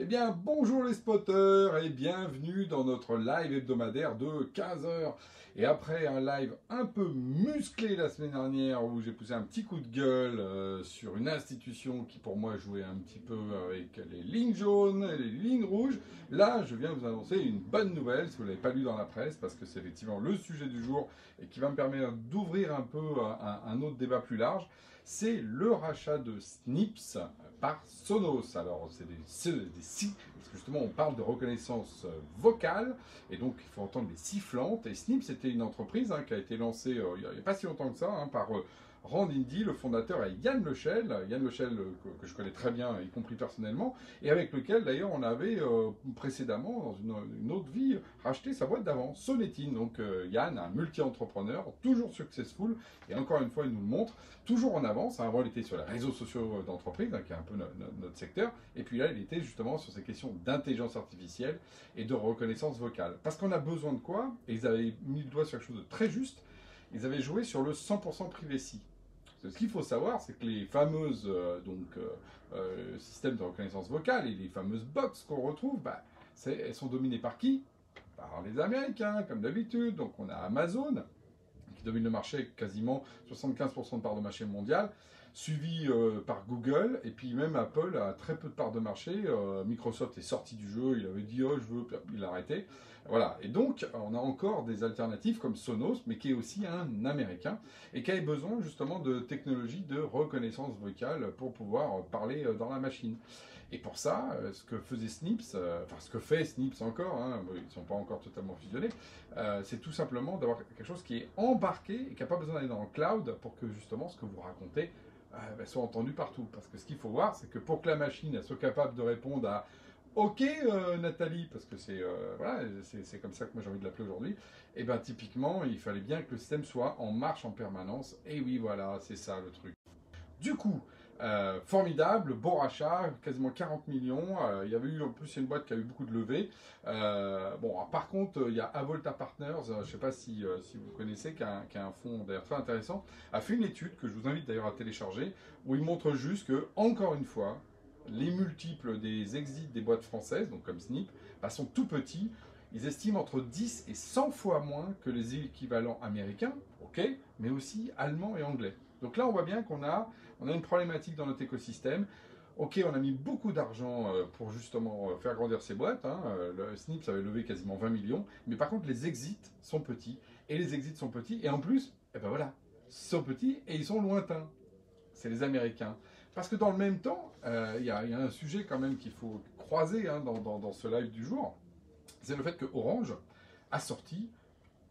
Eh bien, bonjour les spotters et bienvenue dans notre live hebdomadaire de 15 heures. Et après un live un peu musclé la semaine dernière où j'ai poussé un petit coup de gueule sur une institution qui pour moi jouait un petit peu avec les lignes jaunes et les lignes rouges, là je viens vous annoncer une bonne nouvelle si vous ne l'avez pas lu dans la presse parce que c'est effectivement le sujet du jour et qui va me permettre d'ouvrir un peu un autre débat plus large. C'est le rachat de Snips par Sonos. Alors, c'est des sites, parce que justement, on parle de reconnaissance vocale, et donc il faut entendre les sifflantes. Et Snips, c'était une entreprise qui a été lancée il n'y a pas si longtemps que ça, par Rand Indy, le fondateur, et Yann Lechel, que je connais très bien, y compris personnellement, et avec lequel d'ailleurs on avait précédemment, dans une autre vie, racheté sa boîte d'avant, Sonetine. Donc Yann, un multi-entrepreneur, toujours successful, et encore une fois il nous le montre, toujours en avance. Avant il était sur les réseaux sociaux d'entreprise, qui est un peu notre secteur, et puis là il était justement sur ces questions d'intelligence artificielle et de reconnaissance vocale. Parce qu'on a besoin de quoi? Et ils avaient mis le doigt sur quelque chose de très juste, ils avaient joué sur le 100% privacy. Ce qu'il faut savoir, c'est que les fameuses systèmes de reconnaissance vocale et les fameuses box qu'on retrouve, elles sont dominées par qui? Par les Américains, comme d'habitude. Donc on a Amazon, qui domine le marché avec quasiment 75% de part de marché mondial, suivi par Google, et puis même Apple a très peu de part de marché. Microsoft est sorti du jeu, il avait dit oh je veux, il a arrêté. Voilà, et donc on a encore des alternatives comme Sonos, mais qui est aussi un américain, et qui a besoin justement de technologies de reconnaissance vocale pour pouvoir parler dans la machine. Et pour ça, ce que faisait Snips, enfin ce que fait Snips encore, ils ne sont pas encore totalement fusionnés, c'est tout simplement d'avoir quelque chose qui est embarqué et qui n'a pas besoin d'aller dans le cloud pour que justement ce que vous racontez soit entendu partout. Parce que ce qu'il faut voir, c'est que pour que la machine elle soit capable de répondre à OK Nathalie, parce que c'est comme ça que moi j'ai envie de l'appeler aujourd'hui, et bien typiquement il fallait bien que le système soit en marche en permanence. Et oui voilà, c'est ça le truc. Du coup, formidable, bon rachat, quasiment 40 millions. Il y avait eu en plus une boîte qui a eu beaucoup de levées. Par contre, il y a Avolta Partners, je ne sais pas si vous connaissez, qui a un fonds d'ailleurs très intéressant, a fait une étude que je vous invite d'ailleurs à télécharger, où il montre juste que, encore une fois, les multiples des exits des boîtes françaises, donc comme Snip, sont tout petits. Ils estiment entre 10 et 100 fois moins que les équivalents américains, ok, mais aussi allemands et anglais. Donc là, on voit bien qu'on a une problématique dans notre écosystème. Ok, on a mis beaucoup d'argent pour justement faire grandir ces boîtes. Le Snips avait levé quasiment 20 millions. Mais par contre, les exits sont petits. Et les exits sont petits. Et en plus, ils sont petits et ils sont lointains. C'est les Américains. Parce que dans le même temps, il y a un sujet quand même qu'il faut croiser dans ce live du jour. C'est le fait que Orange a sorti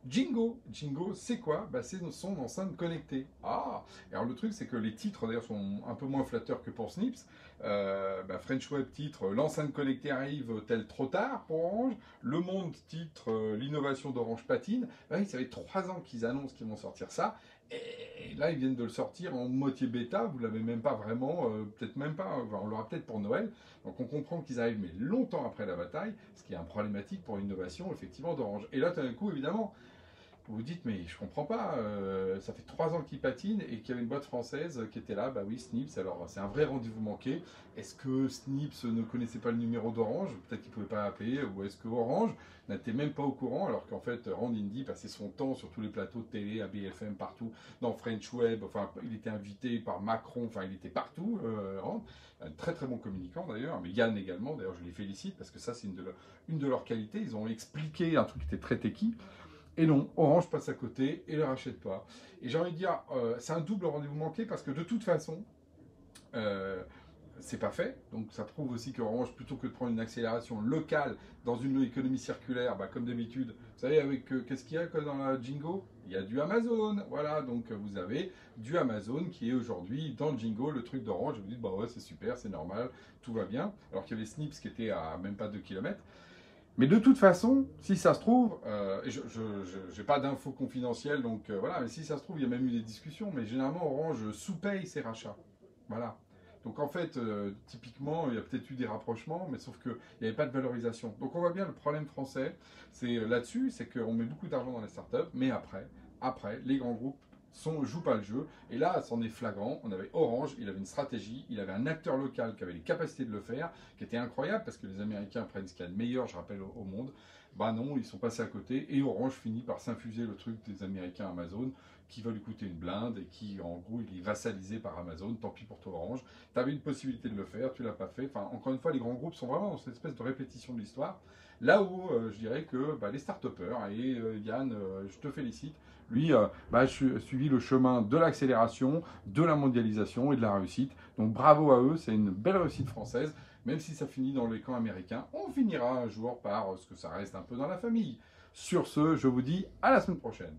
Jingo. Jingo, c'est quoi? C'est son enceinte connectée. Ah. Alors le truc, c'est que les titres d'ailleurs sont un peu moins flatteurs que pour Snips. French Web titre l'enceinte connectée arrive tel trop tard pour Orange. Le Monde titre l'innovation d'Orange patine. Oui, ça fait 3 ans qu'ils annoncent qu'ils vont sortir ça. Et là, ils viennent de le sortir en moitié bêta. Vous l'avez même pas vraiment, peut-être même pas. On l'aura peut-être pour Noël. Donc on comprend qu'ils arrivent, mais longtemps après la bataille, ce qui est un problématique pour l'innovation effectivement d'Orange. Et là, tout d'un coup, évidemment, vous vous dites, mais je comprends pas, ça fait 3 ans qu'il patine et qu'il y avait une boîte française qui était là, oui, Snips, alors c'est un vrai rendez-vous manqué. Est-ce que Snips ne connaissait pas le numéro d'Orange? Peut-être qu'il ne pouvait pas appeler, ou est-ce que Orange n'était même pas au courant, alors qu'en fait, Rand Indy passait son temps sur tous les plateaux de télé, à BFM, partout, dans French Web, enfin, il était invité par Macron, enfin, il était partout, Rand. Un très très bon communicant d'ailleurs, mais Yann également, d'ailleurs je les félicite, parce que ça c'est une de leurs qualités, ils ont expliqué un truc qui était très techy. Et non, Orange passe à côté et ne le rachète pas. Et j'ai envie de dire, c'est un double rendez-vous manqué parce que de toute façon, c'est pas fait. Donc ça prouve aussi qu'Orange, plutôt que de prendre une accélération locale dans une économie circulaire, comme d'habitude, vous savez, avec qu'est-ce qu'il y a dans la Jingo? Il y a du Amazon. Voilà, donc vous avez du Amazon qui est aujourd'hui dans le Jingo, le truc d'Orange. Vous dites, ouais, c'est super, c'est normal, tout va bien. Alors qu'il y avait Snips qui était à même pas 2 km. Mais de toute façon, si ça se trouve, je n'ai pas d'infos confidentielles, donc voilà, mais si ça se trouve, il y a même eu des discussions, mais généralement Orange sous-paye ses rachats. Voilà. Donc en fait, typiquement, il y a peut-être eu des rapprochements, mais sauf qu'il n'y avait pas de valorisation. Donc on voit bien le problème français, c'est là-dessus, c'est qu'on met beaucoup d'argent dans les startups, mais après, les grands groupes joue pas le jeu. Et là, c'en est flagrant. On avait Orange, il avait une stratégie, il avait un acteur local qui avait les capacités de le faire, qui était incroyable parce que les Américains prennent ce qu'il y a de meilleur, je rappelle, au monde. Bah non, ils sont passés à côté et Orange finit par s'infuser le truc des Américains Amazon qui va lui coûter une blinde et qui, en gros, il est vassalisé par Amazon. Tant pis pour toi, Orange. Tu avais une possibilité de le faire, tu l'as pas fait. Enfin, encore une fois, les grands groupes sont vraiment dans cette espèce de répétition de l'histoire. Là où je dirais que les start-upers, et Yann, je te félicite, lui, je suivi le chemin de l'accélération, de la mondialisation et de la réussite. Donc bravo à eux, c'est une belle réussite française. Même si ça finit dans les camps américains, on finira un jour par ce que ça reste un peu dans la famille. Sur ce, je vous dis à la semaine prochaine.